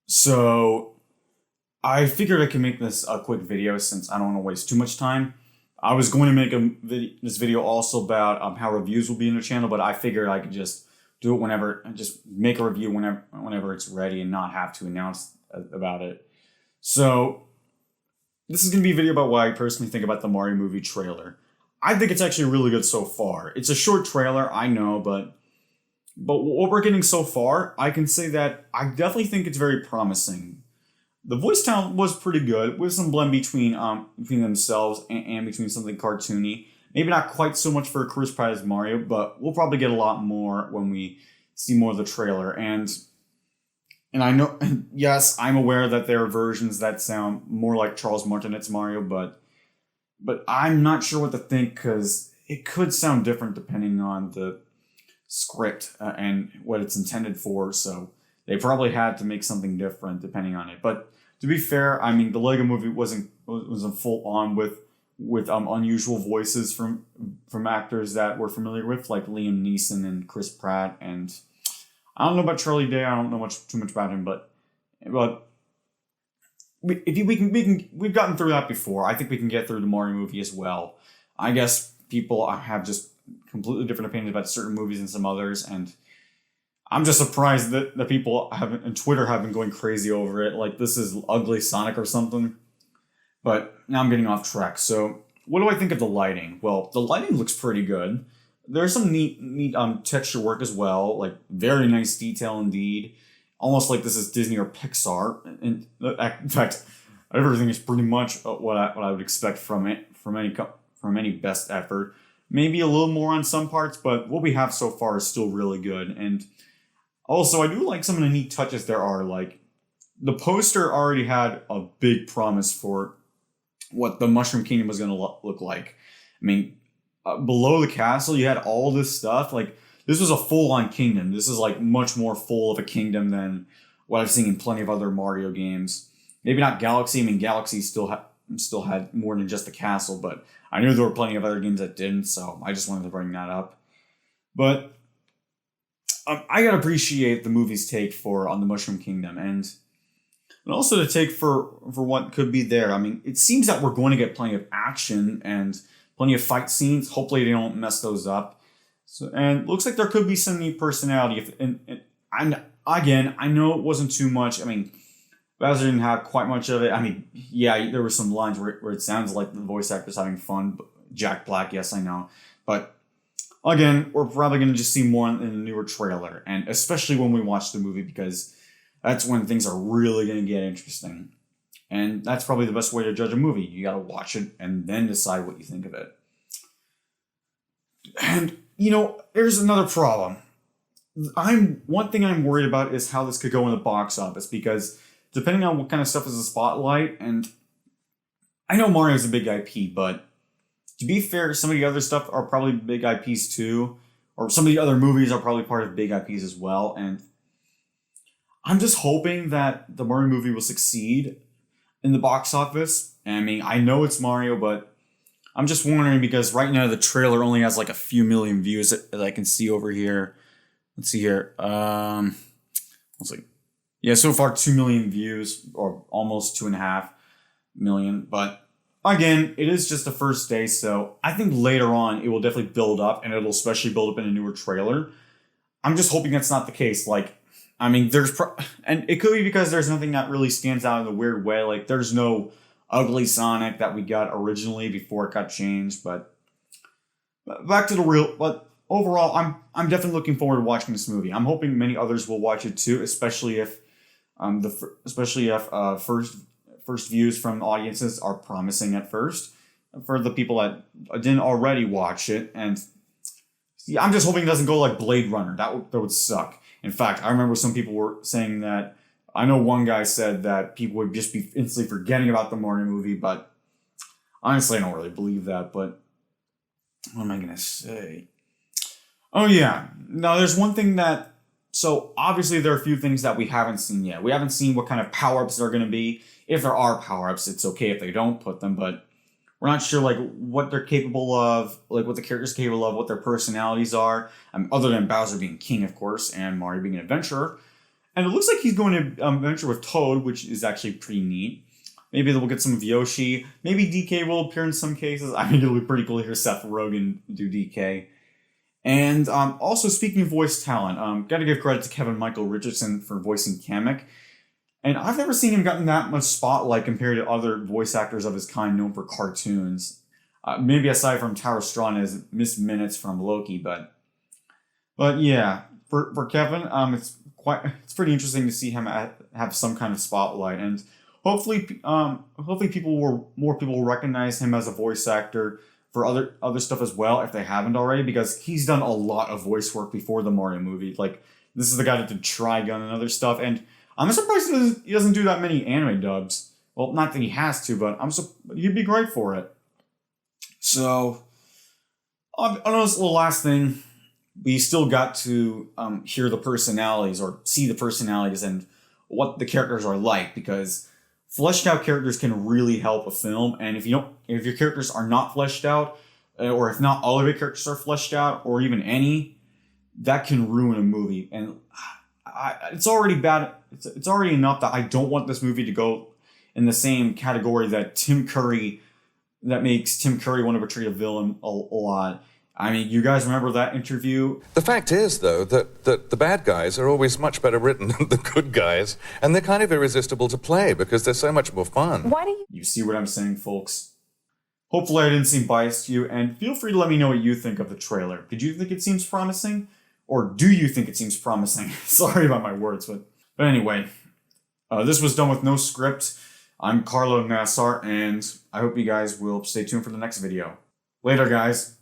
So I figured I could make this a quick video since I don't want to waste too much time. I was going to make this video also about how reviews will be in the channel, but I figured I could just do it whenever, just make a review whenever it's ready and not have to announce about it. So this is going to be a video about what I personally think about the Mario movie trailer. I think it's actually really good so far. It's a short trailer, I know, but what we're getting so far, I can say that I definitely think it's very promising. The voice talent was pretty good, with some blend between themselves and between something cartoony. Maybe not quite so much for Chris Pratt as Mario, but we'll probably get a lot more when we see more of the trailer. And I know, yes, I'm aware that there are versions that sound more like Charles Martinet's Mario, but I'm not sure what to think because it could sound different depending on the script and what it's intended for. So they probably had to make something different depending on it. But to be fair, I mean, the Lego Movie wasn't full on with unusual voices from actors that we're familiar with, like Liam Neeson and Chris Pratt. And I don't know about Charlie Day. I don't know too much about him, but we've gotten through that before. I think we can get through the Mario movie as well. I guess people have just completely different opinions about certain movies and some others, and I'm just surprised that the people on Twitter have been going crazy over it, like this is ugly Sonic or something. But now I'm getting off track. So what do I think of the lighting? Well, the lighting looks pretty good. There's some neat texture work as well, like very nice detail indeed. Almost like this is Disney or Pixar. And in fact, everything is pretty much what I would expect from any best effort. Maybe a little more on some parts, but what we have so far is still really good. And also, I do like some of the neat touches there are. Like, the poster already had a big promise for what the Mushroom Kingdom was going to look like. I mean, below the castle, you had all this stuff. Like, this was a full-on kingdom. This is, like, much more full of a kingdom than what I've seen in plenty of other Mario games. Maybe not Galaxy. I mean, Galaxy still had more than just the castle, but I knew there were plenty of other games that didn't, so I just wanted to bring that up. But I gotta appreciate the movie's take on the Mushroom Kingdom, and also the take for what could be there. I mean, it seems that we're going to get plenty of action and plenty of fight scenes. Hopefully they don't mess those up. So, and looks like there could be some neat personality. And again, I know it wasn't too much. I mean, Bowser didn't have quite much of it. I mean, yeah, there were some lines where it sounds like the voice actor's having fun. Jack Black, yes, I know. But again, we're probably going to just see more in the newer trailer. And especially when we watch the movie, because that's when things are really going to get interesting. And that's probably the best way to judge a movie. You got to watch it and then decide what you think of it. And, there's another problem. One thing I'm worried about is how this could go in the box office, because depending on what kind of stuff is the spotlight, and I know Mario's a big IP, but to be fair, some of the other stuff are probably big IPs too, or some of the other movies are probably part of big IPs as well, and I'm just hoping that the Mario movie will succeed in the box office. I mean, I know it's Mario, but I'm just wondering because right now the trailer only has like a few million views that I can see over here. Let's see here. Let's see. Yeah, so far 2 million views, or almost 2.5 million. But again, it is just the first day, so I think later on it will definitely build up, and it'll especially build up in a newer trailer. I'm just hoping that's not the case. Like, I mean, and it could be because there's nothing that really stands out in a weird way. Like, there's no ugly Sonic that we got originally before it got changed. But back to the real. But overall, I'm definitely looking forward to watching this movie. I'm hoping many others will watch it too, especially if first views from audiences are promising at first for the people that didn't already watch it. And yeah, I'm just hoping it doesn't go like Blade Runner. That would suck. In fact, I remember some people were saying that. I know one guy said that people would just be instantly forgetting about the Mario movie, but honestly, I don't really believe that. But what am I gonna say? Oh yeah, now there's one thing that. So obviously there are a few things that we haven't seen yet. We haven't seen what kind of power-ups there are going to be. If there are power-ups, it's okay if they don't put them, but we're not sure like what they're capable of, like what the characters are capable of, what their personalities are, other than Bowser being king, of course, and Mario being an adventurer. And it looks like he's going to venture with Toad, which is actually pretty neat. Maybe we'll get some of Yoshi. Maybe DK will appear in some cases. I think it'll be pretty cool to hear Seth Rogen do DK. And also, speaking of voice talent, got to give credit to Kevin Michael Richardson for voicing Kamek. And I've never seen him gotten that much spotlight compared to other voice actors of his kind known for cartoons. Maybe aside from Tara Strong as Miss Minutes from Loki, but yeah, for Kevin, it's pretty interesting to see him have some kind of spotlight, and hopefully more people will recognize him as a voice actor for other stuff as well if they haven't already, because he's done a lot of voice work before the Mario movie. Like, this is the guy that did Trigun and other stuff, and I'm surprised he doesn't do that many anime dubs. Well, not that he has to, but he'd be great for it. So, on this little last thing, we still got to hear the personalities or see the personalities and what the characters are like, because fleshed out characters can really help a film. And if your characters are not fleshed out, or if not all of your characters are fleshed out, or even any, that can ruin a movie. And it's already bad. It's already enough that I don't want this movie to go in the same category that makes Tim Curry want to portray a villain a lot. I mean, you guys remember that interview? The fact is, though, that the bad guys are always much better written than the good guys, and they're kind of irresistible to play because they're so much more fun. Why do you... You see what I'm saying, folks? Hopefully I didn't seem biased to you, and feel free to let me know what you think of the trailer. Did you think it seems promising? Or do you think it seems promising? Sorry about my words, but anyway. This was done with no script. I'm Carlo Nassar, and I hope you guys will stay tuned for the next video. Later, guys.